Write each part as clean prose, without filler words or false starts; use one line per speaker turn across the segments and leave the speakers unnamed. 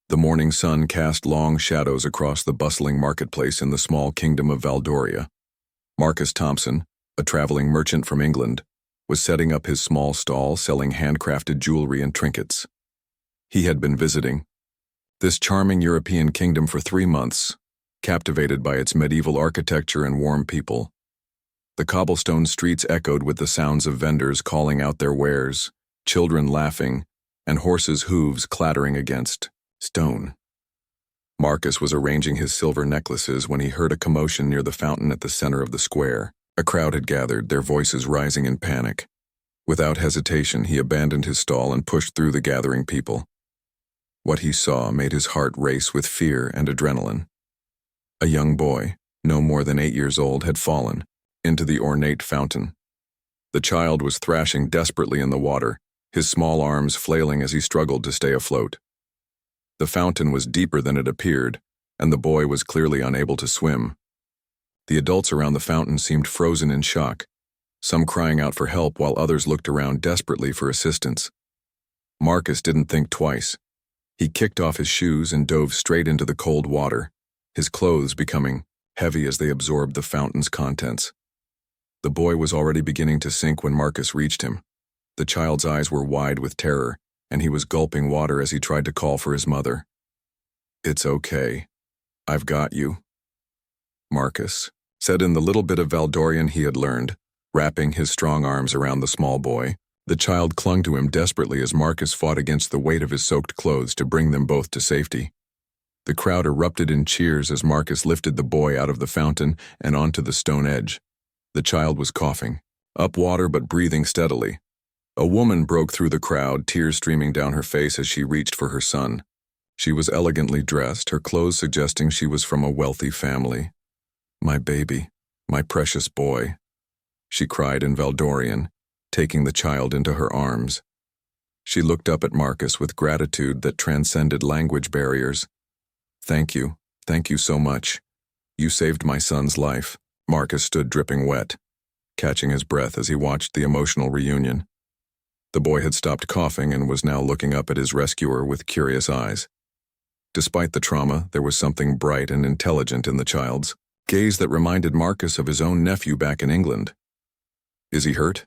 The morning sun cast long shadows across the bustling marketplace in the small kingdom of Valdoria. Marcus Thompson, a traveling merchant from England, was setting up his small stall selling handcrafted jewelry and trinkets. He had been visiting this charming European kingdom for 3 months, captivated by its medieval architecture and warm people. The cobblestone streets echoed with the sounds of vendors calling out their wares, children laughing, and horses' hooves clattering against stone. Marcus was arranging his silver necklaces when he heard a commotion near the fountain at the center of the square. A crowd had gathered, their voices rising in panic. Without hesitation, he abandoned his stall and pushed through the gathering people. What he saw made his heart race with fear and adrenaline. A young boy, no more than 8 years old, had fallen into the ornate fountain. The child was thrashing desperately in the water, his small arms flailing as he struggled to stay afloat. The fountain was deeper than it appeared, and the boy was clearly unable to swim. The adults around the fountain seemed frozen in shock, some crying out for help while others looked around desperately for assistance. Marcus didn't think twice. He kicked off his shoes and dove straight into the cold water, his clothes becoming heavy as they absorbed the fountain's contents. The boy was already beginning to sink when Marcus reached him. The child's eyes were wide with terror, and he was gulping water as he tried to call for his mother. "It's okay. I've got you," Marcus said in the little bit of Valdorian he had learned, wrapping his strong arms around the small boy. The child clung to him desperately as Marcus fought against the weight of his soaked clothes to bring them both to safety. The crowd erupted in cheers as Marcus lifted the boy out of the fountain and onto the stone edge. The child was coughing, up water but breathing steadily. A woman broke through the crowd, tears streaming down her face as she reached for her son. She was elegantly dressed, her clothes suggesting she was from a wealthy family. "My baby, my precious boy," she cried in Valdorian, taking the child into her arms. She looked up at Marcus with gratitude that transcended language barriers. Thank you so much. You saved my son's life." Marcus stood dripping wet, catching his breath as he watched the emotional reunion. The boy had stopped coughing and was now looking up at his rescuer with curious eyes. Despite the trauma, there was something bright and intelligent in the child's gaze that reminded Marcus of his own nephew back in England. "Is he hurt?"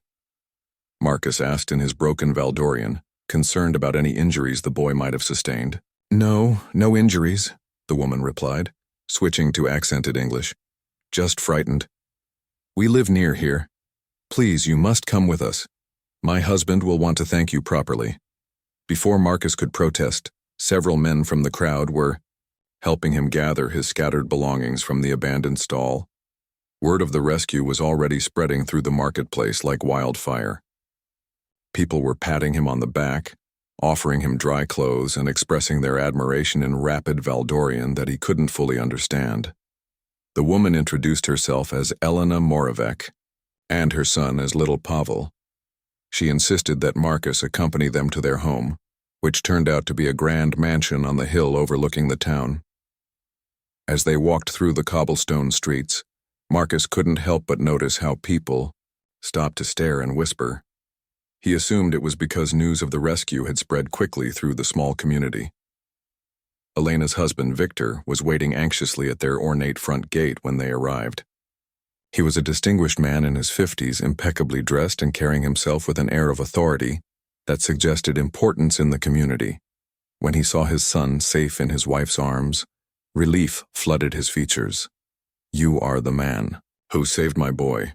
Marcus asked in his broken Valdorian, concerned about any injuries the boy might have sustained. No injuries," the woman replied, switching to accented English. "Just frightened. We live near here. Please, you must come with us. My husband will want to thank you properly." Before Marcus could protest, several men from the crowd were helping him gather his scattered belongings from the abandoned stall. Word of the rescue was already spreading through the marketplace like wildfire. People were patting him on the back, offering him dry clothes and expressing their admiration in rapid Valdorian that he couldn't fully understand. The woman introduced herself as Elena Moravec, and her son as little Pavel. She insisted that Marcus accompany them to their home, which turned out to be a grand mansion on the hill overlooking the town. As they walked through the cobblestone streets, Marcus couldn't help but notice how people stopped to stare and whisper. He assumed it was because news of the rescue had spread quickly through the small community. Elena's husband, Victor, was waiting anxiously at their ornate front gate when they arrived. He was a distinguished man in his 50s, impeccably dressed and carrying himself with an air of authority that suggested importance in the community. When he saw his son safe in his wife's arms, relief flooded his features. "You are the man who saved my boy,"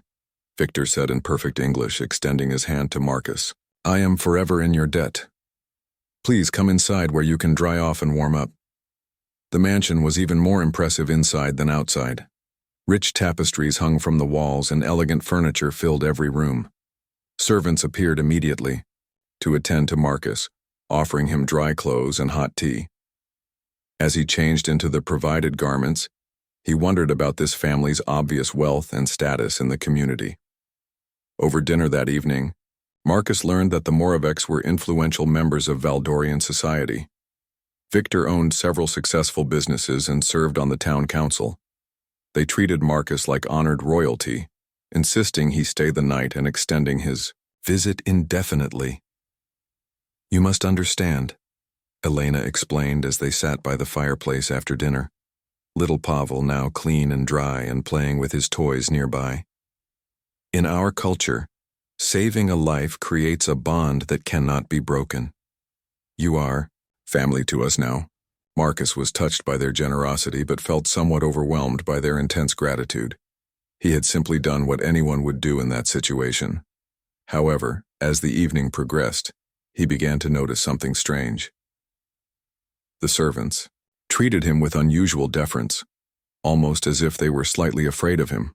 Victor said in perfect English, extending his hand to Marcus. "I am forever in your debt. Please come inside where you can dry off and warm up." The mansion was even more impressive inside than outside. Rich tapestries hung from the walls and elegant furniture filled every room. Servants appeared immediately to attend to Marcus, offering him dry clothes and hot tea. As he changed into the provided garments, he wondered about this family's obvious wealth and status in the community. Over dinner that evening, Marcus learned that the Moravecs were influential members of Valdorian society. Victor owned several successful businesses and served on the town council. They treated Marcus like honored royalty, insisting he stay the night and extending his visit indefinitely. "You must understand, Elena explained as they sat by the fireplace after dinner, little Pavel now clean and dry and playing with his toys nearby. In our culture, saving a life creates a bond that cannot be broken. You are family to us now. Marcus was touched by their generosity but felt somewhat overwhelmed by their intense gratitude. He had simply done what anyone would do in that situation. However, as the evening progressed, he began to notice something strange. The servants treated him with unusual deference, almost as if they were slightly afraid of him.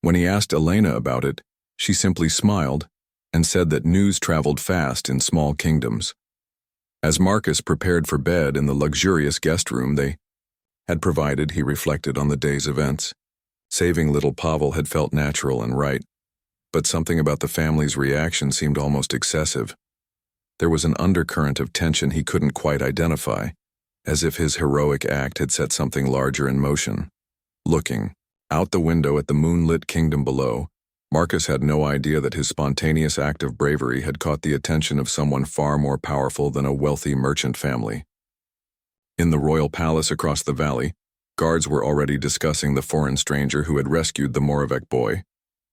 When he asked Elena about it, she simply smiled and said that news traveled fast in small kingdoms. As Marcus prepared for bed in the luxurious guest room they had provided, he reflected on the day's events. Saving little Pavel had felt natural and right, but something about the family's reaction seemed almost excessive. There was an undercurrent of tension he couldn't quite identify, as if his heroic act had set something larger in motion. Looking out the window at the moonlit kingdom below, Marcus had no idea that his spontaneous act of bravery had caught the attention of someone far more powerful than a wealthy merchant family. In the royal palace across the valley, guards were already discussing the foreign stranger who had rescued the Moravec boy,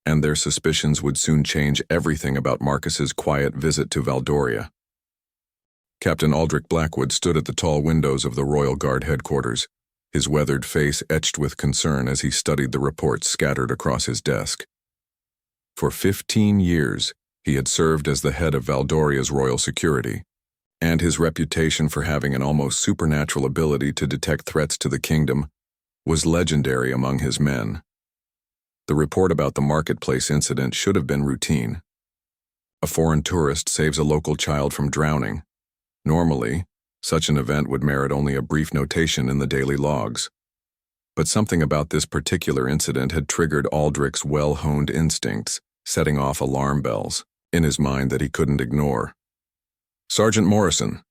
and their suspicions would soon change everything about Marcus's quiet visit to Valdoria. Captain Aldrich Blackwood stood at the tall windows of the Royal Guard headquarters, his weathered face etched with concern as he studied the reports scattered across his desk. For 15 years, he had served as the head of Valdoria's royal security, and his reputation for having an almost supernatural ability to detect threats to the kingdom was legendary among his men. The report about the marketplace incident should have been routine. A foreign tourist saves a local child from drowning. Normally, such an event would merit only a brief notation in the daily logs. But something about this particular incident had triggered Aldrich's well-honed instincts, setting off alarm bells in his mind that he couldn't ignore. "Sergeant Morrison,"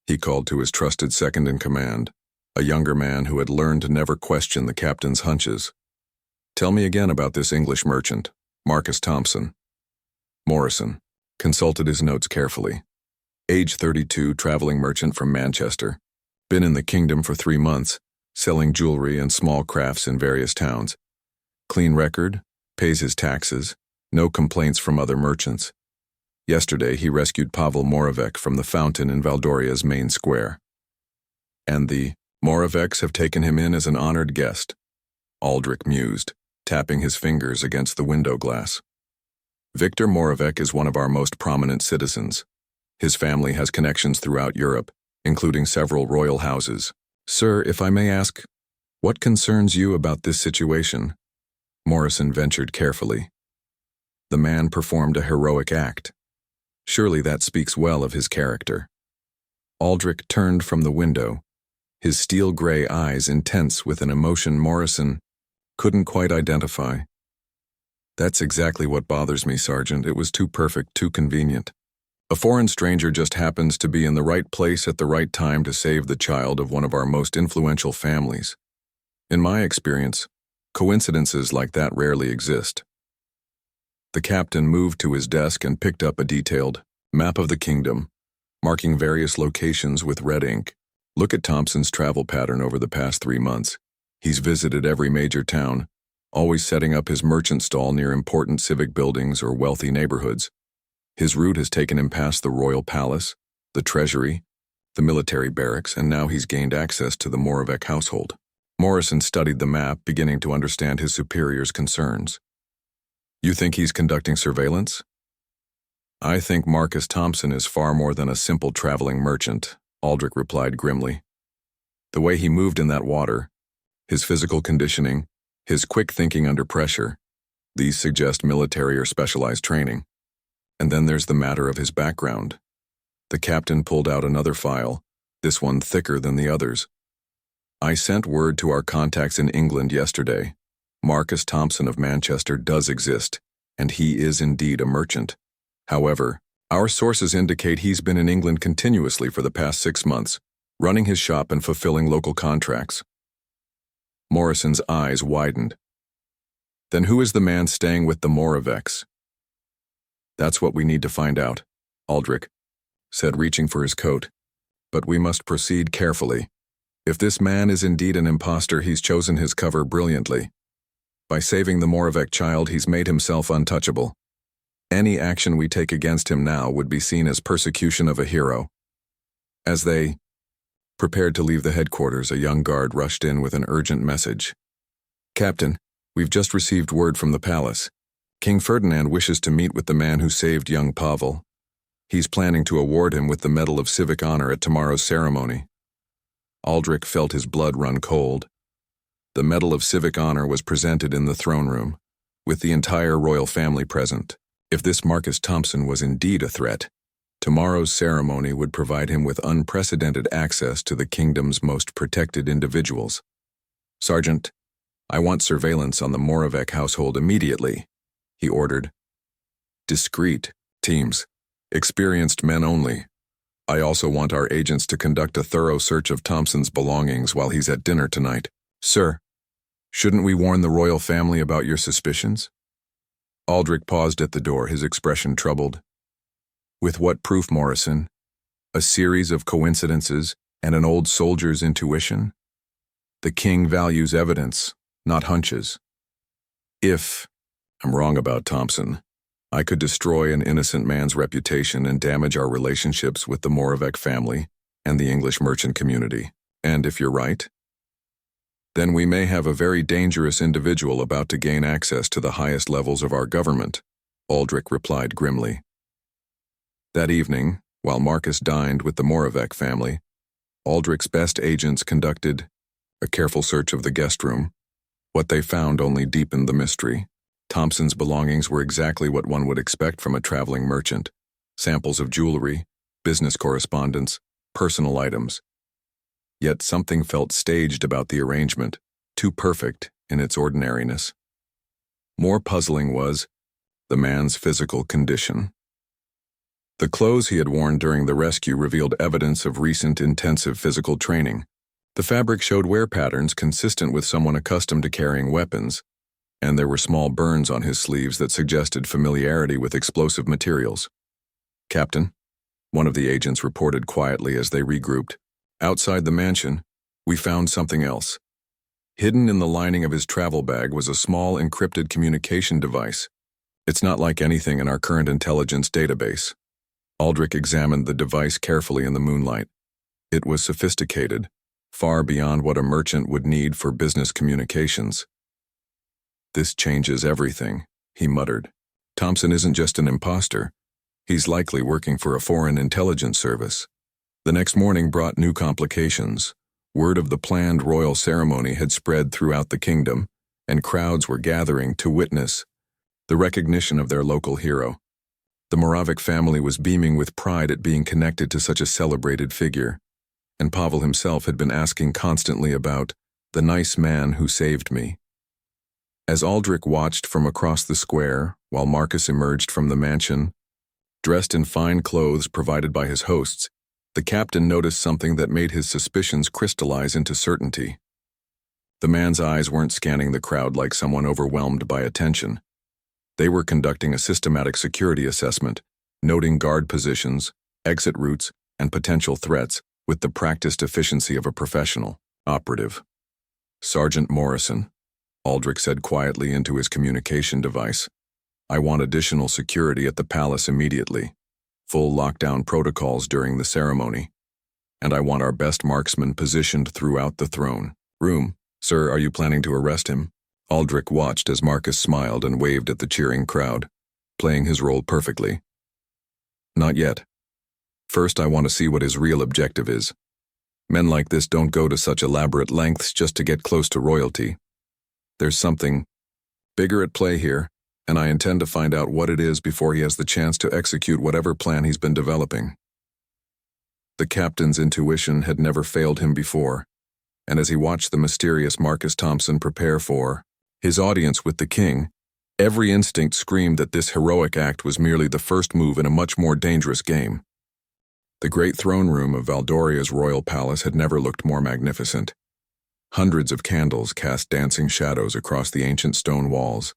he called to his trusted second-in-command, a younger man who had learned to never question the captain's hunches. "Tell me again about this English merchant, Marcus Thompson." Morrison consulted his notes carefully. Age 32, traveling merchant from Manchester. Been in the kingdom for 3 months, selling jewelry and small crafts in various towns. Clean record, pays his taxes, no complaints from other merchants. Yesterday he rescued Pavel Moravec from the fountain in Valdoria's main square. And the Moravecs have taken him in as an honored guest, Aldrich mused, tapping his fingers against the window glass. Victor Moravec is one of our most prominent citizens. His family has connections throughout Europe, including several royal houses. Sir, if I may ask, what concerns you about this situation? Morrison ventured carefully. The man performed a heroic act. Surely that speaks well of his character. Aldrich turned from the window, his steel-gray eyes intense with an emotion Morrison couldn't quite identify. That's exactly what bothers me, Sergeant. It was too perfect, too convenient. A foreign stranger just happens to be in the right place at the right time to save the child of one of our most influential families. In my experience, coincidences like that rarely exist. The captain moved to his desk and picked up a detailed map of the kingdom, marking various locations with red ink. Look at Thompson's travel pattern over the past 3 months. He's visited every major town, always setting up his merchant stall near important civic buildings or wealthy neighborhoods. His route has taken him past the royal palace, the treasury, the military barracks, and now he's gained access to the Moravec household. Morrison studied the map, beginning to understand his superior's concerns. You think he's conducting surveillance? I think Marcus Thompson is far more than a simple traveling merchant, Aldrich replied grimly. The way he moved in that water, his physical conditioning, his quick thinking under pressure, these suggest military or specialized training. And then there's the matter of his background. The captain pulled out another file, this one thicker than the others. I sent word to our contacts in England yesterday. Marcus Thompson of Manchester does exist, and he is indeed a merchant. However, our sources indicate he's been in England continuously for the past 6 months, running his shop and fulfilling local contracts. Morrison's eyes widened. Then who is the man staying with the Moravecs? That's what we need to find out, Aldrich said, reaching for his coat. But we must proceed carefully. If this man is indeed an impostor, he's chosen his cover brilliantly. By saving the Moravec child, he's made himself untouchable. Any action we take against him now would be seen as persecution of a hero. As they prepared to leave the headquarters, a young guard rushed in with an urgent message. "Captain, we've just received word from the palace. King Ferdinand wishes to meet with the man who saved young Pavel. He's planning to award him with the Medal of Civic Honor at tomorrow's ceremony." Aldrich felt his blood run cold. The Medal of Civic Honor was presented in the throne room, with the entire royal family present. If this Marcus Thompson was indeed a threat, tomorrow's ceremony would provide him with unprecedented access to the kingdom's most protected individuals. "Sergeant, I want surveillance on the Moravec household immediately," he ordered. "Discreet teams, experienced men only. I also want our agents to conduct a thorough search of Thompson's belongings while he's at dinner tonight." "Sir, shouldn't we warn the royal family about your suspicions?" Aldrich paused at the door, his expression troubled. "With what proof, Morrison? A series of coincidences and an old soldier's intuition? The king values evidence, not hunches. If I'm wrong about Thompson, I could destroy an innocent man's reputation and damage our relationships with the Moravec family and the English merchant community. And if you're right, then we may have a very dangerous individual about to gain access to the highest levels of our government," Aldrich replied grimly. That evening, while Marcus dined with the Moravec family, Aldrich's best agents conducted a careful search of the guest room. What they found only deepened the mystery. Thompson's belongings were exactly what one would expect from a traveling merchant: samples of jewelry, business correspondence, personal items. Yet something felt staged about the arrangement, too perfect in its ordinariness. More puzzling was the man's physical condition. The clothes he had worn during the rescue revealed evidence of recent intensive physical training. The fabric showed wear patterns consistent with someone accustomed to carrying weapons, and there were small burns on his sleeves that suggested familiarity with explosive materials. "Captain," one of the agents reported quietly as they regrouped, "outside the mansion, we found something else." Hidden in the lining of his travel bag was a small encrypted communication device. "It's not like anything in our current intelligence database." Aldrich examined the device carefully in the moonlight. It was sophisticated, far beyond what a merchant would need for business communications. "This changes everything," he muttered. "Thompson isn't just an imposter. He's likely working for a foreign intelligence service." The next morning brought new complications. Word of the planned royal ceremony had spread throughout the kingdom, and crowds were gathering to witness the recognition of their local hero. The Moravec family was beaming with pride at being connected to such a celebrated figure, and Pavel himself had been asking constantly about the nice man who saved me. As Aldrich watched from across the square, while Marcus emerged from the mansion, dressed in fine clothes provided by his hosts, the captain noticed something that made his suspicions crystallize into certainty. The man's eyes weren't scanning the crowd like someone overwhelmed by attention. They were conducting a systematic security assessment, noting guard positions, exit routes, and potential threats with the practiced efficiency of a professional operative. "Sergeant Morrison," Aldrich said quietly into his communication device, "I want additional security at the palace immediately. Full lockdown protocols during the ceremony. And I want our best marksman positioned throughout the throne room. Sir, are you planning to arrest him?" Aldrich watched as Marcus smiled and waved at the cheering crowd, playing his role perfectly. "Not yet. First, I want to see what his real objective is. Men like this don't go to such elaborate lengths just to get close to royalty. There's something bigger at play here, and I intend to find out what it is before he has the chance to execute whatever plan he's been developing." The captain's intuition had never failed him before, and as he watched the mysterious Marcus Thompson prepare for his audience with the king, every instinct screamed that this heroic act was merely the first move in a much more dangerous game. The great throne room of Valdoria's royal palace had never looked more magnificent. Hundreds of candles cast dancing shadows across the ancient stone walls,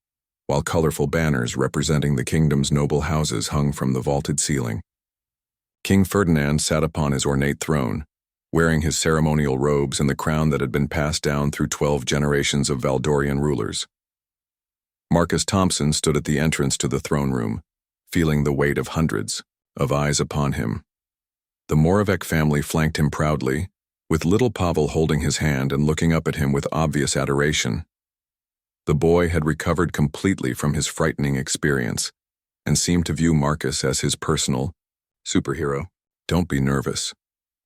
while colorful banners representing the kingdom's noble houses hung from the vaulted ceiling. King Ferdinand sat upon his ornate throne, wearing his ceremonial robes and the crown that had been passed down through 12 generations of Valdorian rulers. Marcus Thompson stood at the entrance to the throne room, feeling the weight of hundreds of eyes upon him. The Moravec family flanked him proudly, with little Pavel holding his hand and looking up at him with obvious adoration. The boy had recovered completely from his frightening experience and seemed to view Marcus as his personal superhero. "Don't be nervous,"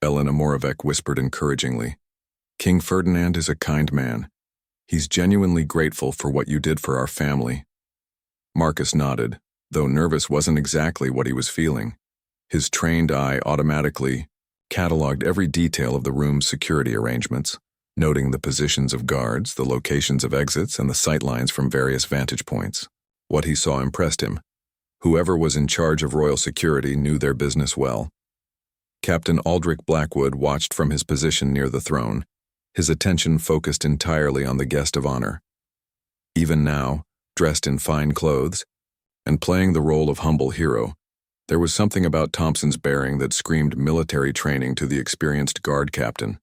Elena Moravec whispered encouragingly. "King Ferdinand is a kind man. He's genuinely grateful for what you did for our family." Marcus nodded, though nervous wasn't exactly what he was feeling. His trained eye automatically catalogued every detail of the room's security arrangements, noting the positions of guards, the locations of exits, and the sightlines from various vantage points. What he saw impressed him. Whoever was in charge of royal security knew their business well. Captain Aldrich Blackwood watched from his position near the throne, his attention focused entirely on the guest of honor. Even now, dressed in fine clothes, and playing the role of humble hero, there was something about Thompson's bearing that screamed military training to the experienced guard captain.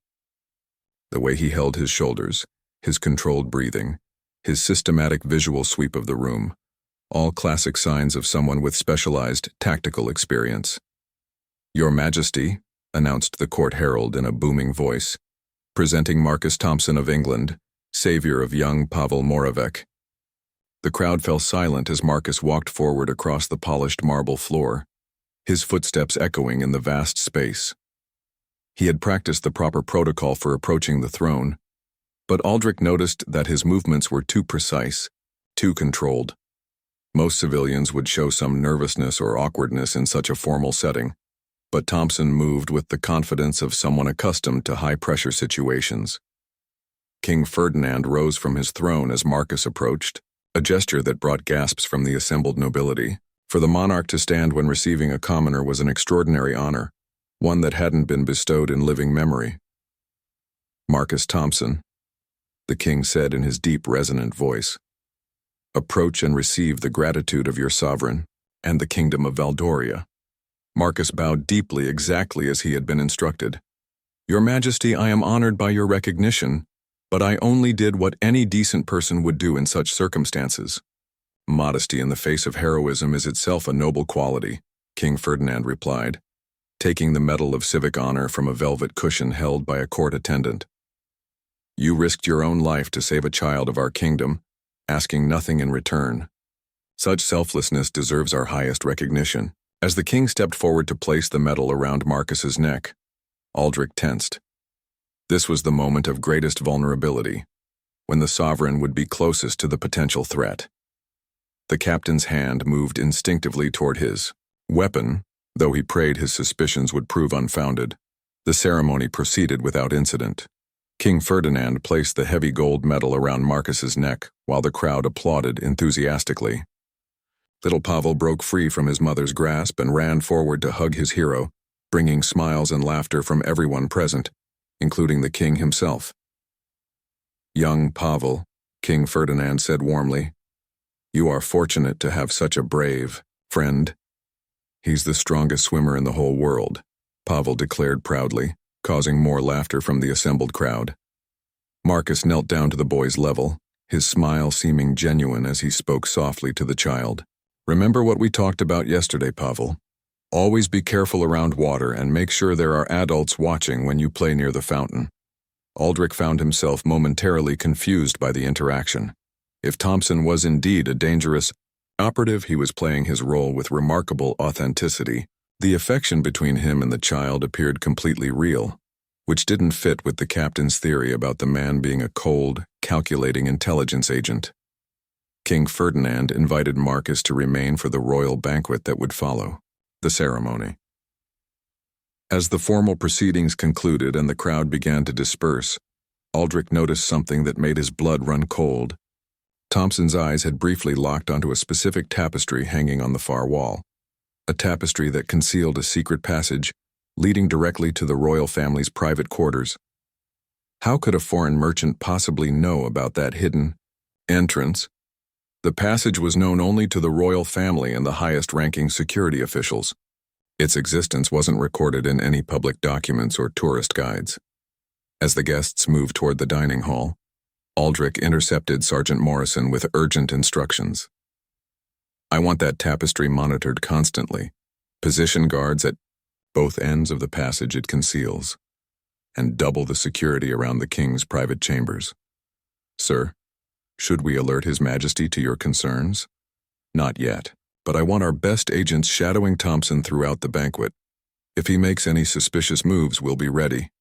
The way he held his shoulders, his controlled breathing, his systematic visual sweep of the room, all classic signs of someone with specialized tactical experience. "Your Majesty," announced the court herald in a booming voice, "presenting Marcus Thompson of England, savior of young Pavel Moravec." The crowd fell silent as Marcus walked forward across the polished marble floor, his footsteps echoing in the vast space. He had practiced the proper protocol for approaching the throne, but Aldrich noticed that his movements were too precise, too controlled. Most civilians would show some nervousness or awkwardness in such a formal setting, but Thompson moved with the confidence of someone accustomed to high-pressure situations. King Ferdinand rose from his throne as Marcus approached, a gesture that brought gasps from the assembled nobility. For the monarch to stand when receiving a commoner was an extraordinary honor, one that hadn't been bestowed in living memory. "Marcus Thompson," the king said in his deep, resonant voice, "approach and receive the gratitude of your sovereign and the kingdom of Valdoria." Marcus bowed deeply, exactly as he had been instructed. "Your Majesty, I am honored by your recognition, but I only did what any decent person would do in such circumstances." "Modesty in the face of heroism is itself a noble quality," King Ferdinand replied, taking the Medal of Civic Honor from a velvet cushion held by a court attendant. "You risked your own life to save a child of our kingdom, asking nothing in return. Such selflessness deserves our highest recognition." As the king stepped forward to place the medal around Marcus's neck, Aldrich tensed. This was the moment of greatest vulnerability, when the sovereign would be closest to the potential threat. The captain's hand moved instinctively toward his weapon, though he prayed his suspicions would prove unfounded. The ceremony proceeded without incident. King Ferdinand placed the heavy gold medal around Marcus's neck while the crowd applauded enthusiastically. Little Pavel broke free from his mother's grasp and ran forward to hug his hero, bringing smiles and laughter from everyone present, including the king himself. "Young Pavel," King Ferdinand said warmly, "you are fortunate to have such a brave friend." "He's the strongest swimmer in the whole world," Pavel declared proudly, causing more laughter from the assembled crowd. Marcus knelt down to the boy's level, his smile seeming genuine as he spoke softly to the child. "Remember what we talked about yesterday, Pavel. Always be careful around water and make sure there are adults watching when you play near the fountain." Aldrich found himself momentarily confused by the interaction. If Thompson was indeed a dangerous operative, he was playing his role with remarkable authenticity. The affection between him and the child appeared completely real, which didn't fit with the captain's theory about the man being a cold, calculating intelligence agent. King Ferdinand invited Marcus to remain for the royal banquet that would follow, the ceremony. As the formal proceedings concluded and the crowd began to disperse, Aldrich noticed something that made his blood run cold. Thompson's eyes had briefly locked onto a specific tapestry hanging on the far wall, a tapestry that concealed a secret passage leading directly to the royal family's private quarters. How could a foreign merchant possibly know about that hidden entrance? The passage was known only to the royal family and the highest-ranking security officials. Its existence wasn't recorded in any public documents or tourist guides. As the guests moved toward the dining hall, Aldrich intercepted Sergeant Morrison with urgent instructions. "I want that tapestry monitored constantly. Position guards at both ends of the passage it conceals, and double the security around the king's private chambers." "Sir, should we alert His Majesty to your concerns?" "Not yet, but I want our best agents shadowing Thompson throughout the banquet. If he makes any suspicious moves, we'll be ready."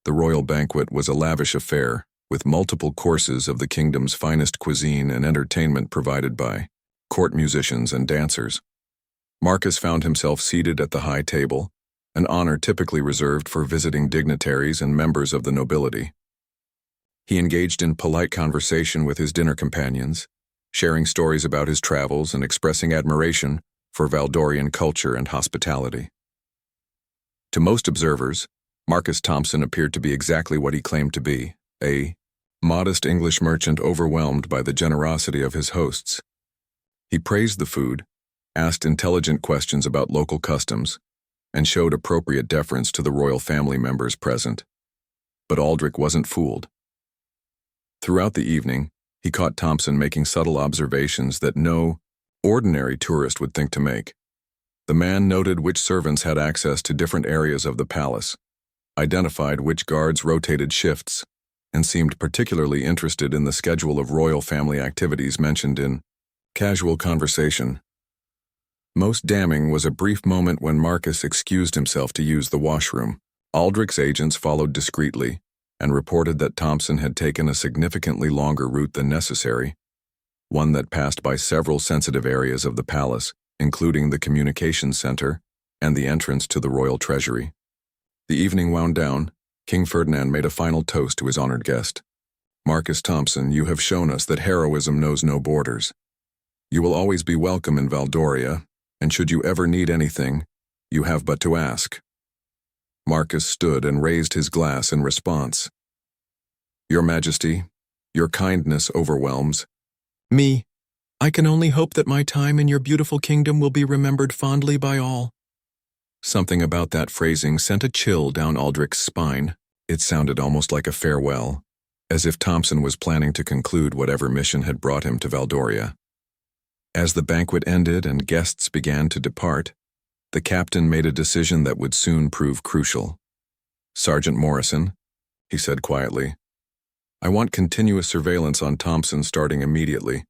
The royal banquet was a lavish affair, with multiple courses of the kingdom's finest cuisine and entertainment provided by court musicians and dancers. Marcus found himself seated at the high table, an honor typically reserved for visiting dignitaries and members of the nobility. He engaged in polite conversation with his dinner companions, sharing stories about his travels and expressing admiration for Valdorian culture and hospitality. To most observers, Marcus Thompson appeared to be exactly what he claimed to be, a modest English merchant overwhelmed by the generosity of his hosts. He praised the food, asked intelligent questions about local customs, and showed appropriate deference to the royal family members present. But Aldrich wasn't fooled. Throughout the evening, he caught Thompson making subtle observations that no ordinary tourist would think to make. The man noted which servants had access to different areas of the palace, identified which guards rotated shifts, and seemed particularly interested in the schedule of royal family activities mentioned in casual conversation. Most damning was a brief moment when Marcus excused himself to use the washroom. Aldrich's agents followed discreetly and reported that Thompson had taken a significantly longer route than necessary, one that passed by several sensitive areas of the palace, including the communications center and the entrance to the royal treasury. The evening wound down. King Ferdinand made a final toast to his honored guest. "Marcus Thompson, you have shown us that heroism knows no borders. You will always be welcome in Valdoria, and should you ever need anything, you have but to ask." Marcus stood and raised his glass in response. "Your Majesty, your kindness overwhelms me. I can only hope that my time in your beautiful kingdom will be remembered fondly by all." Something about that phrasing sent a chill down Aldrich's spine. It sounded almost like a farewell, as if Thompson was planning to conclude whatever mission had brought him to Valdoria. As the banquet ended and guests began to depart, the captain made a decision that would soon prove crucial. "Sergeant Morrison," he said quietly, "I want continuous surveillance on Thompson starting immediately.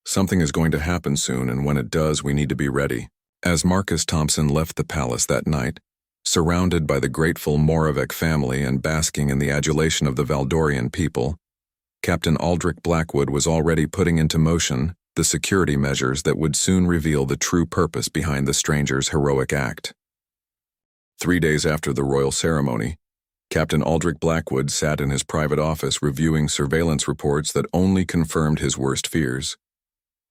Something is going to happen soon, and when it does, we need to be ready." As Marcus Thompson left the palace that night, surrounded by the grateful Moravec family and basking in the adulation of the Valdorian people, Captain Aldrich Blackwood was already putting into motion the security measures that would soon reveal the true purpose behind the stranger's heroic act. 3 days after the royal ceremony, Captain Aldrich Blackwood sat in his private office reviewing surveillance reports that only confirmed his worst fears.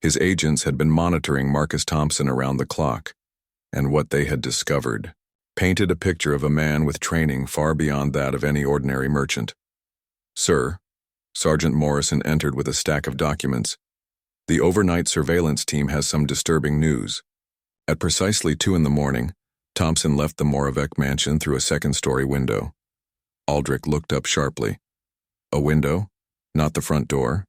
His agents had been monitoring Marcus Thompson around the clock, and what they had discovered painted a picture of a man with training far beyond that of any ordinary merchant. "Sir," Sergeant Morrison entered with a stack of documents, "the overnight surveillance team has some disturbing news. At precisely 2 in the morning, Thompson left the Moravec mansion through a second-story window." Aldrich looked up sharply. "A window? Not the front door?"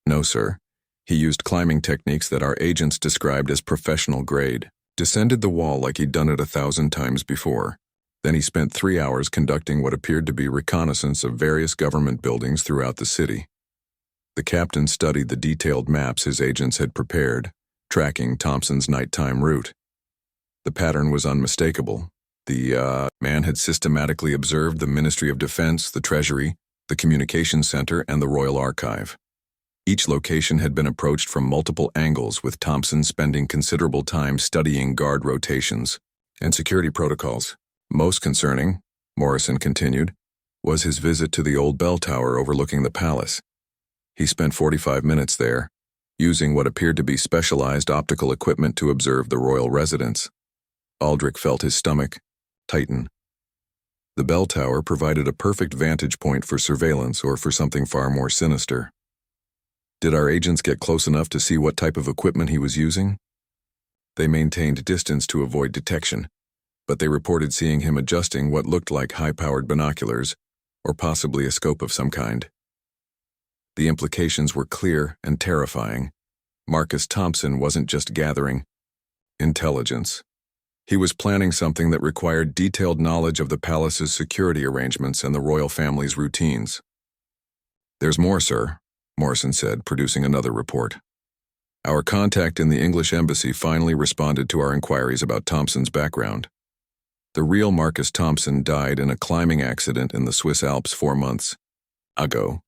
"No, sir. He used climbing techniques that our agents described as professional grade, descended the wall like he'd done it 1,000 times before. Then he spent 3 hours conducting what appeared to be reconnaissance of various government buildings throughout the city." The captain studied the detailed maps his agents had prepared, tracking Thompson's nighttime route. The pattern was unmistakable. The man had systematically observed the Ministry of Defense, the Treasury, the Communications Center, and the Royal Archive. Each location had been approached from multiple angles, with Thompson spending considerable time studying guard rotations and security protocols. Most concerning, Morrison continued, was his visit to the old bell tower overlooking the palace. He spent 45 minutes there, using what appeared to be specialized optical equipment to observe the royal residence. Aldrich felt his stomach tighten. The bell tower provided a perfect vantage point for surveillance or for something far more sinister. Did our agents get close enough to see what type of equipment he was using? They maintained distance to avoid detection, but they reported seeing him adjusting what looked like high-powered binoculars, or possibly a scope of some kind. The implications were clear and terrifying. Marcus Thompson wasn't just gathering intelligence. He was planning something that required detailed knowledge of the palace's security arrangements and the royal family's routines. "There's more, sir," Morrison said, producing another report. "Our contact in the English embassy finally responded to our inquiries about Thompson's background. The real Marcus Thompson died in a climbing accident in the Swiss Alps 4 months ago.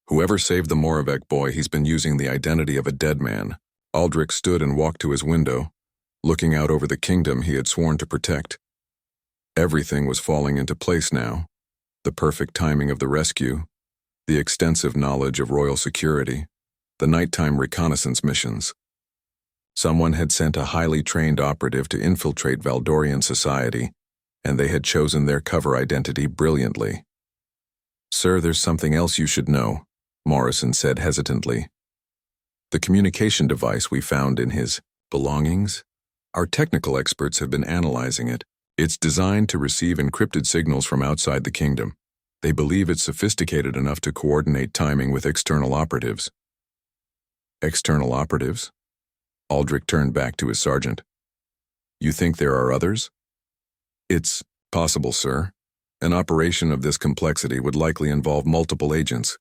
Whoever saved the Moravec boy, he's been using the identity of a dead man." Aldrich stood and walked to his window, looking out over the kingdom he had sworn to protect. Everything was falling into place now. The perfect timing of the rescue, the extensive knowledge of royal security, the nighttime reconnaissance missions. Someone had sent a highly trained operative to infiltrate Valdorian society, and they had chosen their cover identity brilliantly. "Sir, there's something else you should know," Morrison said hesitantly. "The communication device we found in his belongings? Our technical experts have been analyzing it. It's designed to receive encrypted signals from outside the kingdom. They believe it's sophisticated enough to coordinate timing with external operatives." "External operatives?" Aldrich turned back to his sergeant. "You think there are others?" "It's possible, sir. An operation of this complexity would likely involve multiple agents.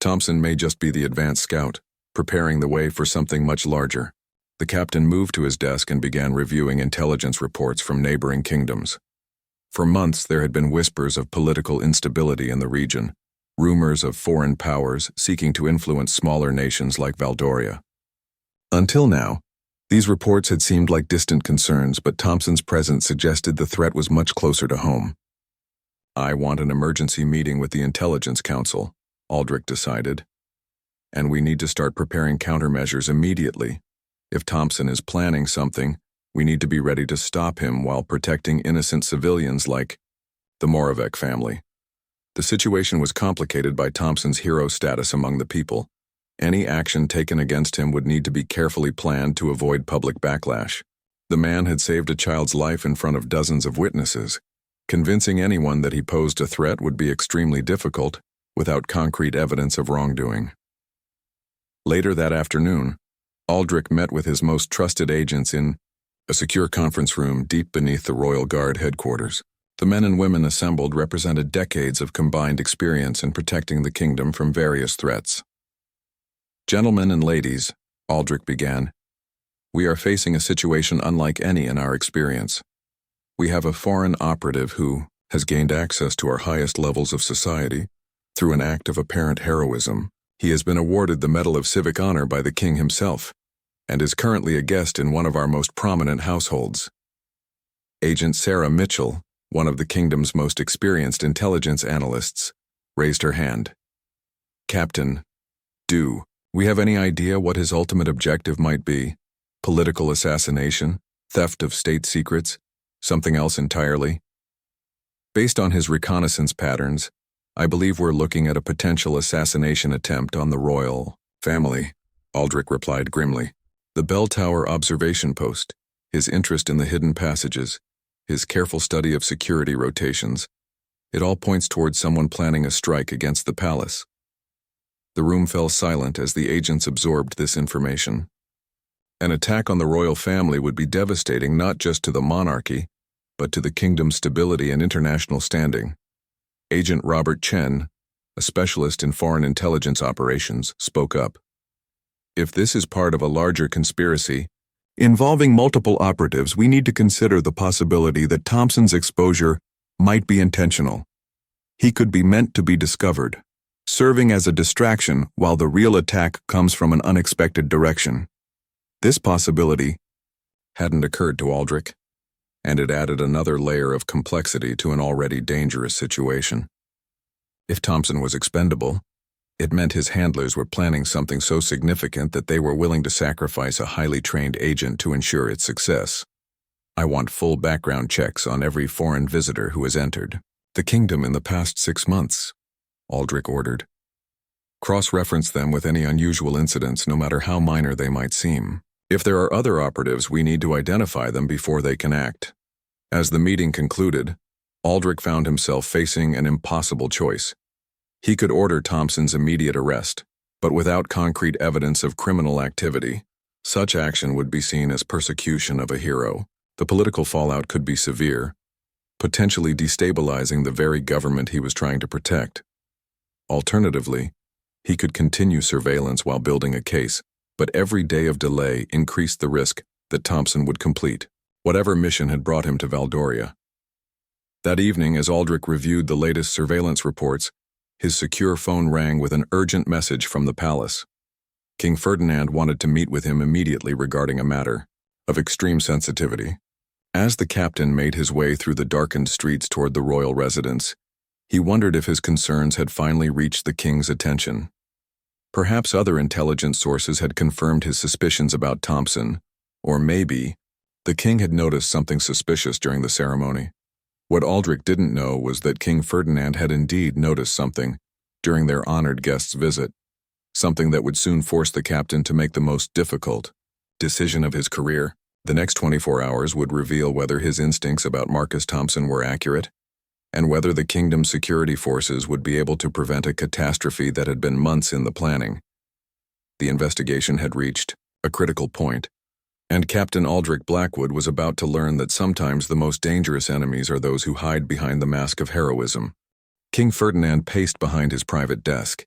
Thompson may just be the advanced scout, preparing the way for something much larger." The captain moved to his desk and began reviewing intelligence reports from neighboring kingdoms. For months there had been whispers of political instability in the region, rumors of foreign powers seeking to influence smaller nations like Valdoria. Until now, these reports had seemed like distant concerns, but Thompson's presence suggested the threat was much closer to home. "I want an emergency meeting with the Intelligence Council," Aldrich decided. "And we need to start preparing countermeasures immediately. If Thompson is planning something, we need to be ready to stop him while protecting innocent civilians like the Moravec family." The situation was complicated by Thompson's hero status among the people. Any action taken against him would need to be carefully planned to avoid public backlash. The man had saved a child's life in front of dozens of witnesses. Convincing anyone that he posed a threat would be extremely difficult without concrete evidence of wrongdoing. Later that afternoon, Aldrich met with his most trusted agents in a secure conference room deep beneath the Royal Guard headquarters. The men and women assembled represented decades of combined experience in protecting the kingdom from various threats. "Gentlemen and ladies," Aldrich began, "we are facing a situation unlike any in our experience. We have a foreign operative who has gained access to our highest levels of society through an act of apparent heroism. He has been awarded the Medal of Civic Honor by the King himself, and is currently a guest in one of our most prominent households." Agent Sarah Mitchell, one of the kingdom's most experienced intelligence analysts, raised her hand. "Captain, do we have any idea what his ultimate objective might be? Political assassination? Theft of state secrets? Something else entirely?" "Based on his reconnaissance patterns, I believe we're looking at a potential assassination attempt on the royal family," Aldrich replied grimly. "The bell tower observation post, his interest in the hidden passages, his careful study of security rotations, it all points towards someone planning a strike against the palace." The room fell silent as the agents absorbed this information. An attack on the royal family would be devastating not just to the monarchy, but to the kingdom's stability and international standing. Agent Robert Chen, a specialist in foreign intelligence operations, spoke up. "If this is part of a larger conspiracy involving multiple operatives, we need to consider the possibility that Thompson's exposure might be intentional. He could be meant to be discovered, serving as a distraction while the real attack comes from an unexpected direction." This possibility hadn't occurred to Aldrich, and it added another layer of complexity to an already dangerous situation. If Thompson was expendable, it meant his handlers were planning something so significant that they were willing to sacrifice a highly trained agent to ensure its success. "I want full background checks on every foreign visitor who has entered the kingdom in the past 6 months, Aldrich ordered. "Cross-reference them with any unusual incidents, no matter how minor they might seem." If there are other operatives, we need to identify them before they can act. As the meeting concluded, Aldrich found himself facing an impossible choice. He could order Thompson's immediate arrest, but without concrete evidence of criminal activity, such action would be seen as persecution of a hero. The political fallout could be severe, potentially destabilizing the very government he was trying to protect. Alternatively, he could continue surveillance while building a case, but every day of delay increased the risk that Thompson would complete whatever mission had brought him to Valdoria. That evening, as Aldrich reviewed the latest surveillance reports, his secure phone rang with an urgent message from the palace. King Ferdinand wanted to meet with him immediately regarding a matter of extreme sensitivity. As the captain made his way through the darkened streets toward the royal residence, he wondered if his concerns had finally reached the king's attention. Perhaps other intelligence sources had confirmed his suspicions about Thompson, or maybe the king had noticed something suspicious during the ceremony. What Aldrich didn't know was that King Ferdinand had indeed noticed something during their honored guest's visit, something that would soon force the captain to make the most difficult decision of his career. The next 24 hours would reveal whether his instincts about Marcus Thompson were accurate, and whether the kingdom's security forces would be able to prevent a catastrophe that had been months in the planning. The investigation had reached a critical point, and Captain Aldrich Blackwood was about to learn that sometimes the most dangerous enemies are those who hide behind the mask of heroism. King Ferdinand paced behind his private desk,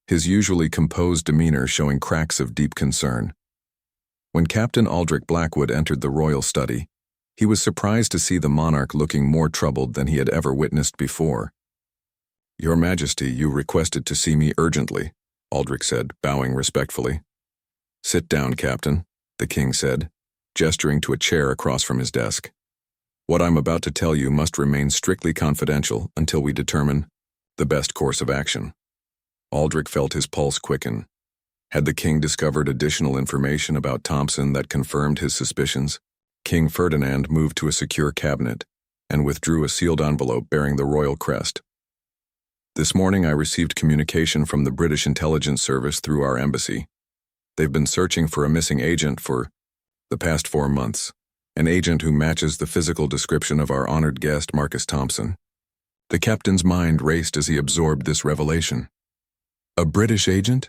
his usually composed demeanor showing cracks of deep concern. When Captain Aldrich Blackwood entered the royal study, he was surprised to see the monarch looking more troubled than he had ever witnessed before. "Your Majesty, you requested to see me urgently," Aldrich said, bowing respectfully. "Sit down, Captain," the king said, gesturing to a chair across from his desk. "What I'm about to tell you must remain strictly confidential until we determine the best course of action." Aldrich felt his pulse quicken. Had the king discovered additional information about Thompson that confirmed his suspicions? King Ferdinand moved to a secure cabinet and withdrew a sealed envelope bearing the royal crest. "This morning I received communication from the British intelligence service through our embassy. They've been searching for a missing agent for the past 4 months, an agent who matches the physical description of our honored guest, Marcus Thompson." The captain's mind raced as he absorbed this revelation. "A British agent?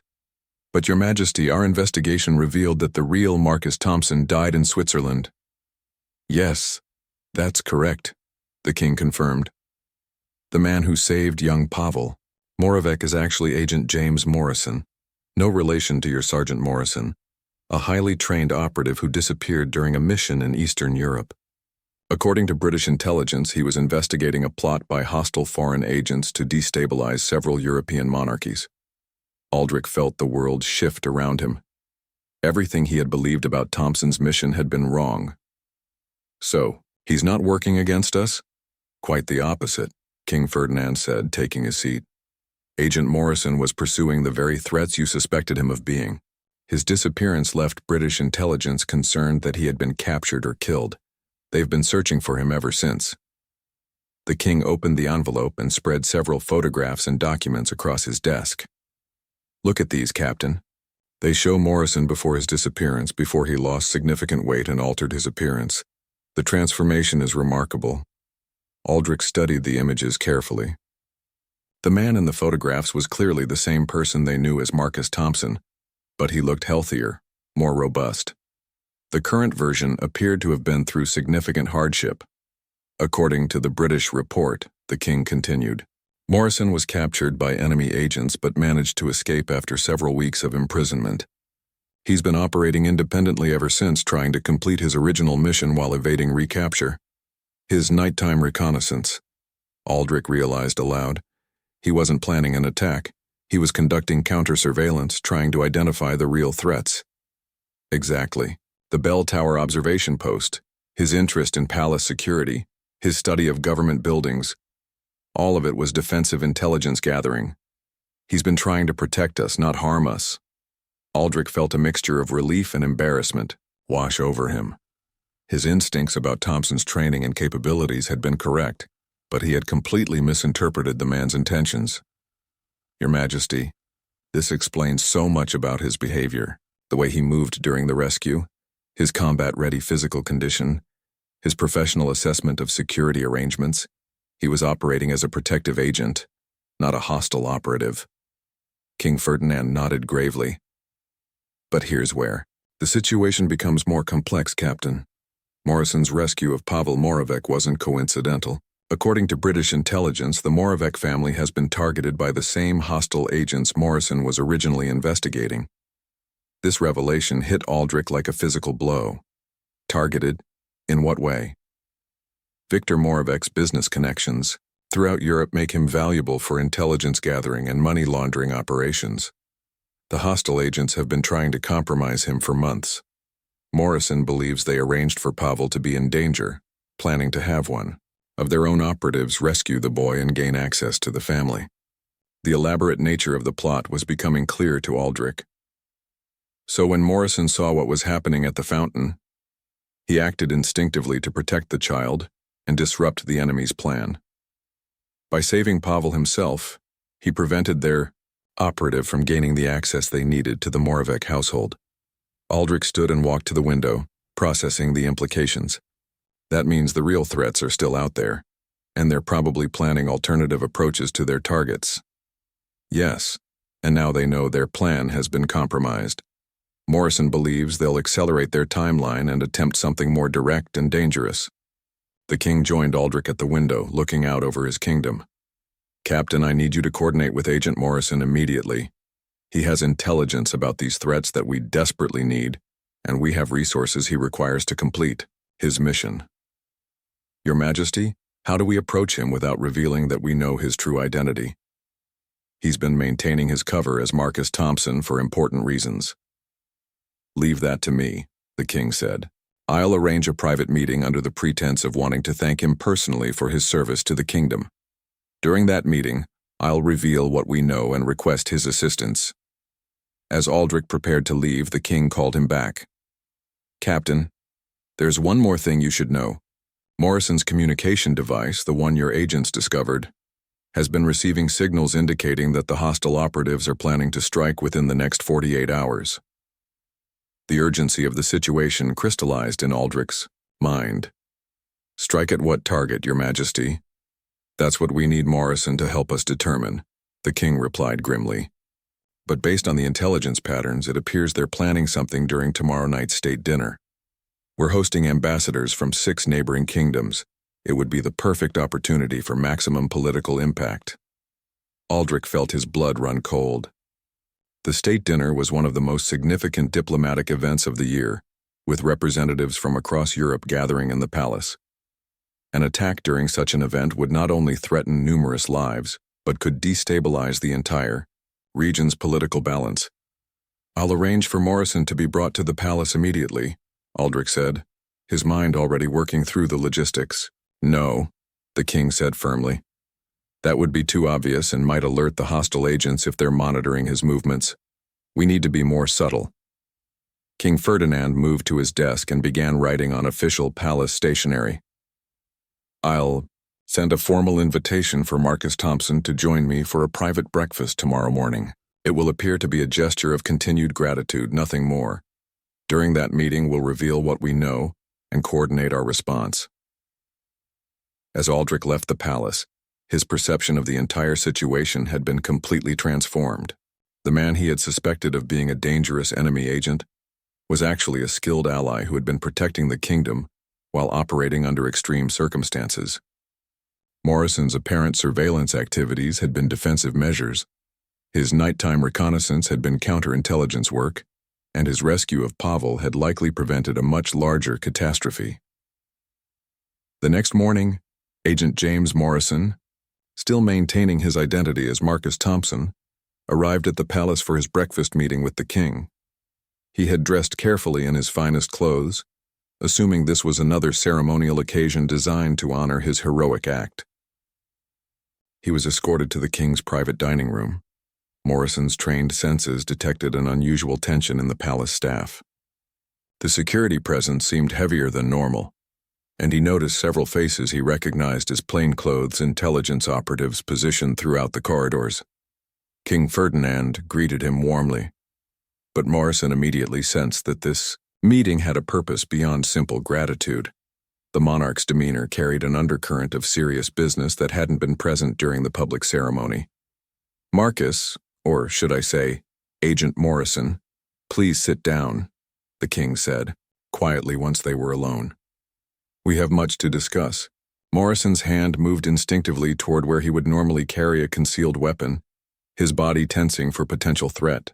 But Your Majesty, our investigation revealed that the real Marcus Thompson died in Switzerland." "Yes, that's correct," the king confirmed. "The man who saved young Pavel, Moravec, is actually Agent James Morrison, no relation to your Sergeant Morrison, a highly trained operative who disappeared during a mission in Eastern Europe. According to British intelligence, he was investigating a plot by hostile foreign agents to destabilize several European monarchies." Aldrich felt the world shift around him. Everything he had believed about Thompson's mission had been wrong. "So, he's not working against us?" "Quite the opposite," King Ferdinand said, taking his seat. "Agent Morrison was pursuing the very threats you suspected him of being. His disappearance left British intelligence concerned that he had been captured or killed. They've been searching for him ever since." The king opened the envelope and spread several photographs and documents across his desk. "Look at these, Captain. They show Morrison before his disappearance, before he lost significant weight and altered his appearance. The transformation is remarkable." Aldrich studied the images carefully. The man in the photographs was clearly the same person they knew as Marcus Thompson, but he looked healthier, more robust. The current version appeared to have been through significant hardship. According to the British report, the king continued, "Morrison was captured by enemy agents but managed to escape after several weeks of imprisonment. He's been operating independently ever since, trying to complete his original mission while evading recapture. His nighttime reconnaissance," Aldrich realized aloud. He wasn't planning an attack. He was conducting counter-surveillance, trying to identify the real threats. Exactly. The bell tower observation post, his interest in palace security, his study of government buildings, all of it was defensive intelligence gathering. He's been trying to protect us, not harm us. Aldrich felt a mixture of relief and embarrassment wash over him. His instincts about Thompson's training and capabilities had been correct, but he had completely misinterpreted the man's intentions. "Your Majesty, this explains so much about his behavior, the way he moved during the rescue. his combat-ready physical condition, his professional assessment of security arrangements. He was operating as a protective agent, not a hostile operative. King Ferdinand nodded gravely. But here's where the situation becomes more complex, Captain. Morrison's rescue of Pavel Moravec wasn't coincidental. According to British intelligence, the Moravec family has been targeted by the same hostile agents Morrison was originally investigating. This revelation hit Aldrich like a physical blow. Targeted? In what way? Victor Moravec's business connections throughout Europe make him valuable for intelligence gathering and money laundering operations. The hostile agents have been trying to compromise him for months. Morrison believes they arranged for Pavel to be in danger, planning to have one of their own operatives rescue the boy and gain access to the family. The elaborate nature of the plot was becoming clear to Aldrich. So when Morrison saw what was happening at the fountain, he acted instinctively to protect the child and disrupt the enemy's plan. By saving Pavel himself, he prevented their operative from gaining the access they needed to the Moravec household. Aldrich stood and walked to the window, processing the implications. That means the real threats are still out there, and they're probably planning alternative approaches to their targets. Yes, and now they know their plan has been compromised. Morrison believes they'll accelerate their timeline and attempt something more direct and dangerous. The king joined Aldrich at the window, looking out over his kingdom. Captain, I need you to coordinate with Agent Morrison immediately. He has intelligence about these threats that we desperately need, and we have resources he requires to complete his mission. Your Majesty, how do we approach him without revealing that we know his true identity? He's been maintaining his cover as Marcus Thompson for important reasons. Leave that to me, the king said. I'll arrange a private meeting under the pretense of wanting to thank him personally for his service to the kingdom. During that meeting, I'll reveal what we know and request his assistance. As Aldrich prepared to leave, the king called him back. Captain, there's one more thing you should know. Morrison's communication device, the one your agents discovered, has been receiving signals indicating that the hostile operatives are planning to strike within the next 48 hours. The urgency of the situation crystallized in Aldrich's mind. Strike at what target, Your Majesty? That's what we need Morrison to help us determine, the king replied grimly. But based on the intelligence patterns, it appears they're planning something during tomorrow night's state dinner. We're hosting ambassadors from 6 neighboring kingdoms. It would be the perfect opportunity for maximum political impact. Aldrich felt his blood run cold. The state dinner was one of the most significant diplomatic events of the year, with representatives from across Europe gathering in the palace. An attack during such an event would not only threaten numerous lives, but could destabilize the entire region's political balance. I'll arrange for Morrison to be brought to the palace immediately, Aldrich said, his mind already working through the logistics. No, the king said firmly. That would be too obvious and might alert the hostile agents if they're monitoring his movements. We need to be more subtle. King Ferdinand moved to his desk and began writing on official palace stationery. I'll send a formal invitation for Marcus Thompson to join me for a private breakfast tomorrow morning. It will appear to be a gesture of continued gratitude, nothing more. During that meeting, we'll reveal what we know and coordinate our response. As Aldrich left the palace, his perception of the entire situation had been completely transformed. The man he had suspected of being a dangerous enemy agent was actually a skilled ally who had been protecting the kingdom while operating under extreme circumstances. Morrison's apparent surveillance activities had been defensive measures, his nighttime reconnaissance had been counterintelligence work, and his rescue of Pavel had likely prevented a much larger catastrophe. The next morning, Agent James Morrison, still maintaining his identity as Marcus Thompson, arrived at the palace for his breakfast meeting with the king. He had dressed carefully in his finest clothes, assuming this was another ceremonial occasion designed to honor his heroic act. He was escorted to the king's private dining room. Morrison's trained senses detected an unusual tension in the palace staff. The security presence seemed heavier than normal, and he noticed several faces he recognized as plainclothes intelligence operatives positioned throughout the corridors. King Ferdinand greeted him warmly, but Morrison immediately sensed that this Meeting had a purpose beyond simple gratitude. The monarch's demeanor carried an undercurrent of serious business that hadn't been present during the public ceremony. "Marcus, or should I say, Agent Morrison, please sit down," the king said, quietly once they were alone. "We have much to discuss." Morrison's hand moved instinctively toward where he would normally carry a concealed weapon, his body tensing for potential threat.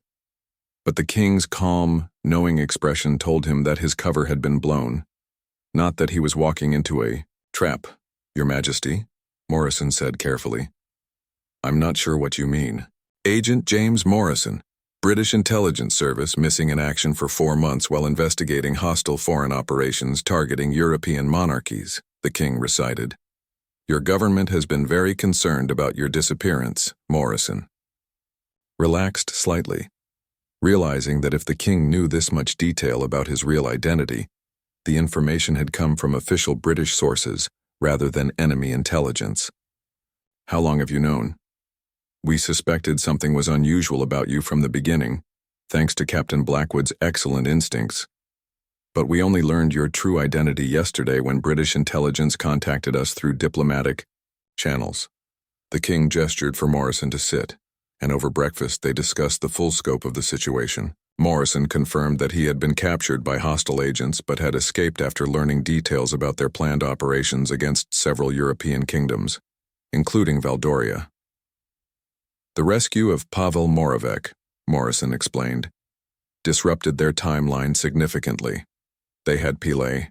But the king's calm, knowing expression told him that his cover had been blown. Not that he was walking into a trap, Your Majesty, Morrison said carefully. "I'm not sure what you mean." "Agent James Morrison, British Intelligence Service, missing in action for 4 months while investigating hostile foreign operations targeting European monarchies," the king recited. "Your government has been very concerned about your disappearance, Morrison." Relaxed slightly, realizing that if the king knew this much detail about his real identity, the information had come from official British sources rather than enemy intelligence. "How long have you known?" "We suspected something was unusual about you from the beginning, thanks to Captain Blackwood's excellent instincts. But we only learned your true identity yesterday when British intelligence contacted us through diplomatic channels." The king gestured for Morrison to sit, and over breakfast they discussed the full scope of the situation. Morrison confirmed that he had been captured by hostile agents but had escaped after learning details about their planned operations against several European kingdoms, including Valdoria. "The rescue of Pavel Moravec," Morrison explained, "disrupted their timeline significantly. They had Pile."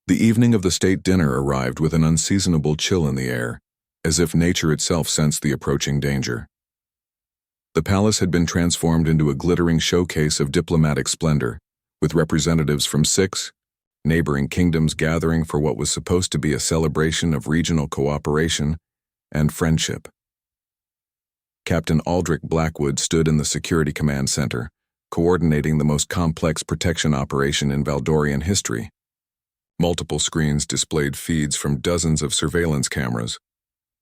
The evening of the state dinner arrived with an unseasonable chill in the air, as if nature itself sensed the approaching danger. The palace had been transformed into a glittering showcase of diplomatic splendor, with representatives from 6 neighboring kingdoms gathering for what was supposed to be a celebration of regional cooperation and friendship. Captain Aldrich Blackwood stood in the Security Command Center, coordinating the most complex protection operation in Valdorian history. Multiple screens displayed feeds from dozens of surveillance cameras,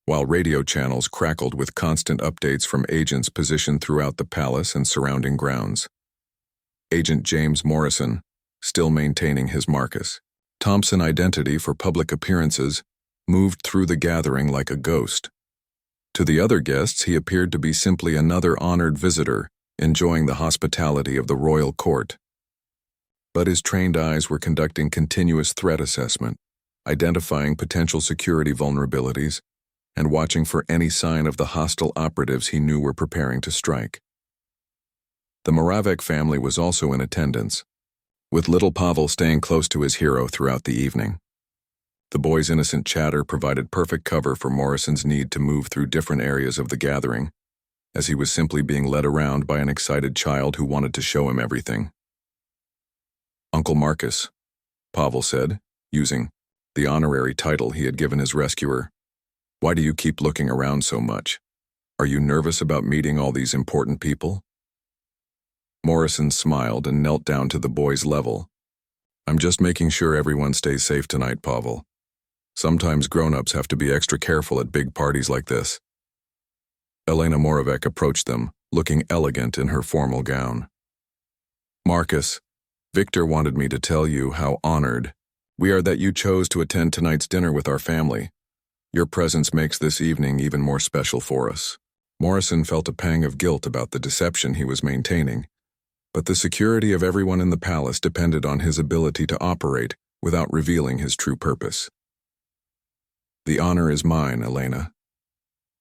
while radio channels crackled with constant updates from agents positioned throughout the palace and surrounding grounds. Agent James Morrison, still maintaining his Marcus Thompson identity for public appearances, moved through the gathering like a ghost. To the other guests, he appeared to be simply another honored visitor, enjoying the hospitality of the royal court. But his trained eyes were conducting continuous threat assessment, identifying potential security vulnerabilities, and watching for any sign of the hostile operatives he knew were preparing to strike. The Moravec family was also in attendance, with little Pavel staying close to his hero throughout the evening. The boy's innocent chatter provided perfect cover for Morrison's need to move through different areas of the gathering, as he was simply being led around by an excited child who wanted to show him everything. "Uncle Marcus," Pavel said, using the honorary title he had given his rescuer, "why do you keep looking around so much? Are you nervous about meeting all these important people?" Morrison smiled and knelt down to the boy's level. "I'm just making sure everyone stays safe tonight, Pavel. Sometimes grown-ups have to be extra careful at big parties like this." Elena Moravec approached them, looking elegant in her formal gown. "Marcus, Victor wanted me to tell you how honored we are that you chose to attend tonight's dinner with our family. Your presence makes this evening even more special for us." Morrison felt a pang of guilt about the deception he was maintaining, but the security of everyone in the palace depended on his ability to operate without revealing his true purpose. "The honor is mine, Elena.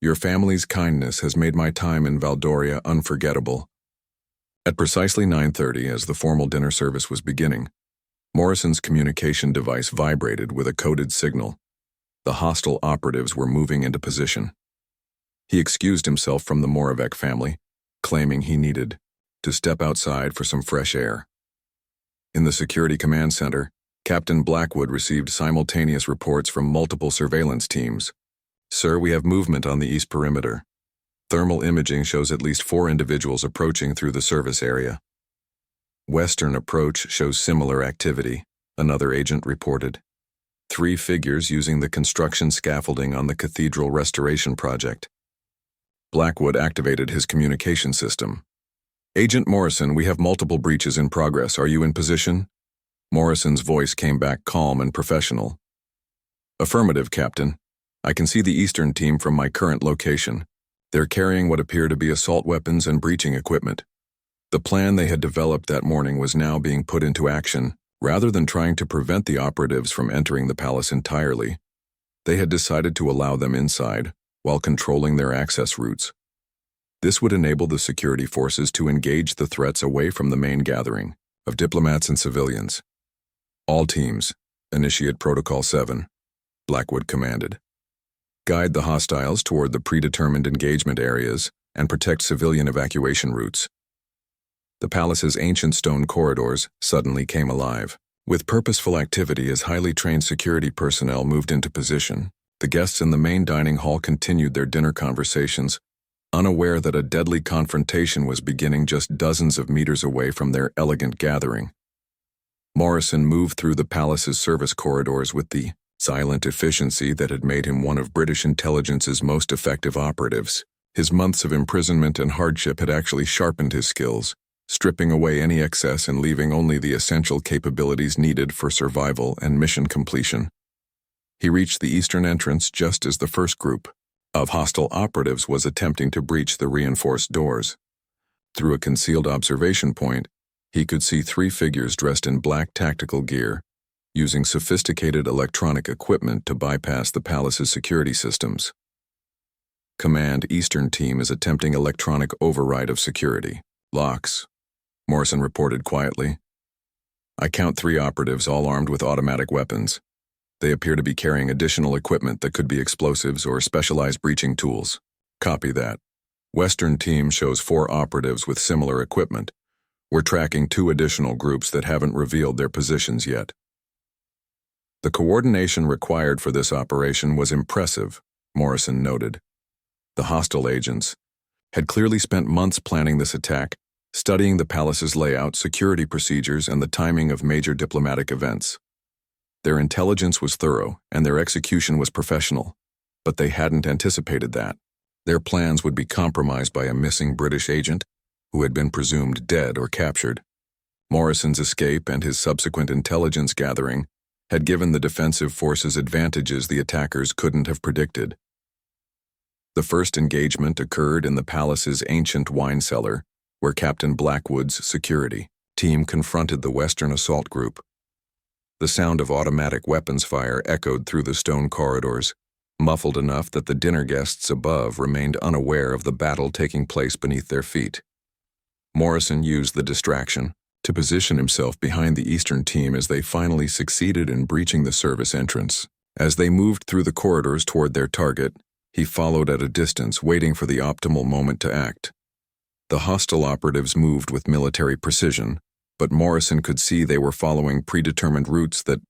Your family's kindness has made my time in Valdoria unforgettable." At precisely 9:30, as the formal dinner service was beginning, Morrison's communication device vibrated with a coded signal. The hostile operatives were moving into position. He excused himself from the Moravec family, claiming he needed to step outside for some fresh air. In the Security Command Center, Captain Blackwood received simultaneous reports from multiple surveillance teams. "Sir, we have movement on the east perimeter. Thermal imaging shows at least 4 individuals approaching through the service area. Western approach shows similar activity," another agent reported. 3 figures using the construction scaffolding on the cathedral restoration project. Blackwood activated his communication system. "Agent Morrison, we have multiple breaches in progress. Are you in position?" Morrison's voice came back calm and professional. Affirmative, Captain. I can see the Eastern team from my current location. They're carrying what appear to be assault weapons and breaching equipment. The plan they had developed that morning was now being put into action. Rather than trying to prevent the operatives from entering the palace entirely, they had decided to allow them inside while controlling their access routes. This would enable the security forces to engage the threats away from the main gathering of diplomats and civilians. All teams, initiate Protocol 7, Blackwood commanded. Guide the hostiles toward the predetermined engagement areas and protect civilian evacuation routes. The palace's ancient stone corridors suddenly came alive. With purposeful activity as highly trained security personnel moved into position, the guests in the main dining hall continued their dinner conversations, unaware that a deadly confrontation was beginning just dozens of meters away from their elegant gathering. Morrison moved through the palace's service corridors with the silent efficiency that had made him one of British intelligence's most effective operatives. His months of imprisonment and hardship had actually sharpened his skills, stripping away any excess and leaving only the essential capabilities needed for survival and mission completion. He reached the eastern entrance just as the first group of hostile operatives was attempting to breach the reinforced doors. Through a concealed observation point, he could see 3 figures dressed in black tactical gear, using sophisticated electronic equipment to bypass the palace's security systems. Command Eastern Team is attempting electronic override of security. Locks, Morrison reported quietly. I count 3 operatives all armed with automatic weapons. They appear to be carrying additional equipment that could be explosives or specialized breaching tools. Copy that. Western Team shows 4 operatives with similar equipment. We're tracking 2 additional groups that haven't revealed their positions yet. The coordination required for this operation was impressive, Morrison noted. The hostile agents had clearly spent months planning this attack, studying the palace's layout, security procedures, and the timing of major diplomatic events. Their intelligence was thorough, and their execution was professional, but they hadn't anticipated that. Their plans would be compromised by a missing British agent who had been presumed dead or captured. Morrison's escape and his subsequent intelligence gathering had given the defensive forces advantages the attackers couldn't have predicted. The first engagement occurred in the palace's ancient wine cellar, where Captain Blackwood's security team confronted the Western assault group. The sound of automatic weapons fire echoed through the stone corridors, muffled enough that the dinner guests above remained unaware of the battle taking place beneath their feet. Morrison used the distraction to position himself behind the Eastern team as they finally succeeded in breaching the service entrance. As they moved through the corridors toward their target, he followed at a distance, waiting for the optimal moment to act. The hostile operatives moved with military precision, but Morrison could see they were following predetermined routes that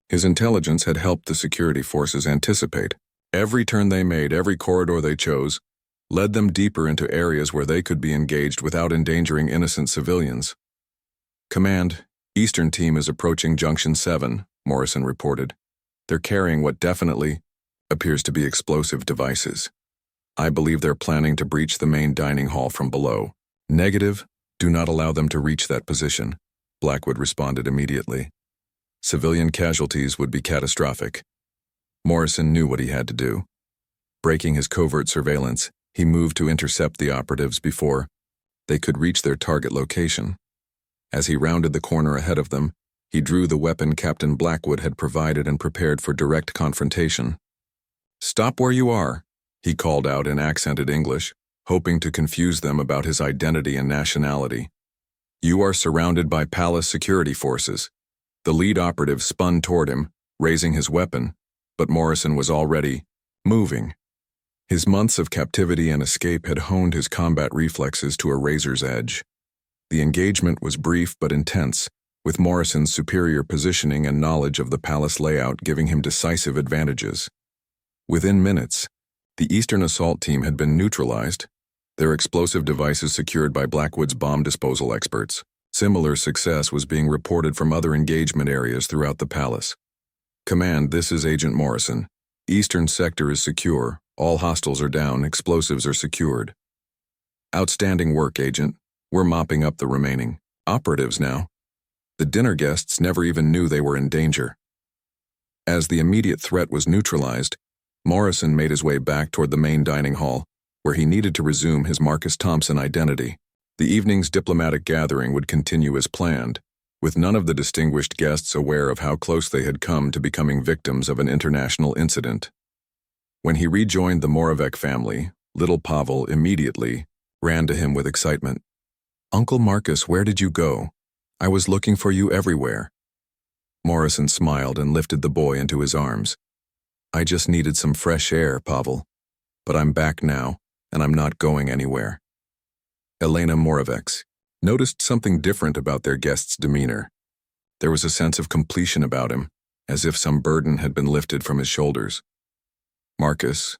his intelligence had helped the security forces anticipate. Every turn they made, every corridor they chose, led them deeper into areas where they could be engaged without endangering innocent civilians. Command, Eastern Team is approaching Junction 7, Morrison reported. They're carrying what definitely appears to be explosive devices. I believe they're planning to breach the main dining hall from below. Negative, do not allow them to reach that position, Blackwood responded immediately. Civilian casualties would be catastrophic. Morrison knew what he had to do. Breaking his covert surveillance, he moved to intercept the operatives before they could reach their target location. As he rounded the corner ahead of them, he drew the weapon Captain Blackwood had provided and prepared for direct confrontation. Stop where you are, he called out in accented English, hoping to confuse them about his identity and nationality. You are surrounded by palace security forces. The lead operative spun toward him, raising his weapon, but Morrison was already moving. His months of captivity and escape had honed his combat reflexes to a razor's edge. The engagement was brief but intense, with Morrison's superior positioning and knowledge of the palace layout giving him decisive advantages. Within minutes, the Eastern assault team had been neutralized, their explosive devices secured by Blackwood's bomb disposal experts. Similar success was being reported from other engagement areas throughout the palace. Command, this is Agent Morrison. Eastern sector is secure. All hostiles are down. Explosives are secured. Outstanding work, Agent. We're mopping up the remaining operatives now. The dinner guests never even knew they were in danger. As the immediate threat was neutralized, Morrison made his way back toward the main dining hall, where he needed to resume his Marcus Thompson identity. The evening's diplomatic gathering would continue as planned, with none of the distinguished guests aware of how close they had come to becoming victims of an international incident. When he rejoined the Moravec family, little Pavel immediately ran to him with excitement. "Uncle Marcus, where did you go? I was looking for you everywhere." Morrison smiled and lifted the boy into his arms. "I just needed some fresh air, Pavel. But I'm back now, and I'm not going anywhere." Elena Moravec noticed something different about their guest's demeanor. There was a sense of completion about him, as if some burden had been lifted from his shoulders. "Marcus,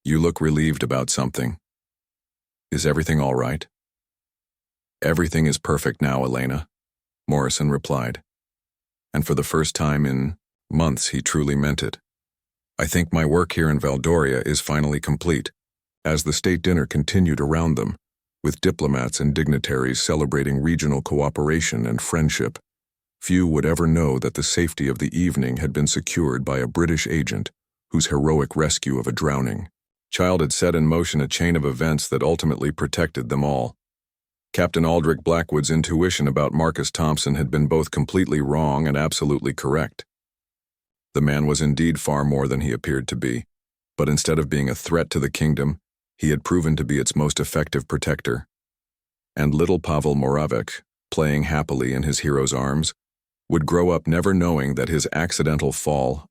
you look relieved about something. Is everything all right?" "Everything is perfect now, Elena," Morrison replied. And for the first time in months, he truly meant it. "I think my work here in Valdoria is finally complete." As the state dinner continued around them, with diplomats and dignitaries celebrating regional cooperation and friendship, few would ever know that the safety of the evening had been secured by a British agent whose heroic rescue of a drowning child had set in motion a chain of events that ultimately protected them all. Captain Aldrich Blackwood's intuition about Marcus Thompson had been both completely wrong and absolutely correct. The man was indeed far more than he appeared to be, but instead of being a threat to the kingdom, he had proven to be its most effective protector. And little Pavel Moravec, playing happily in his hero's arms, would grow up never knowing that his accidental fall,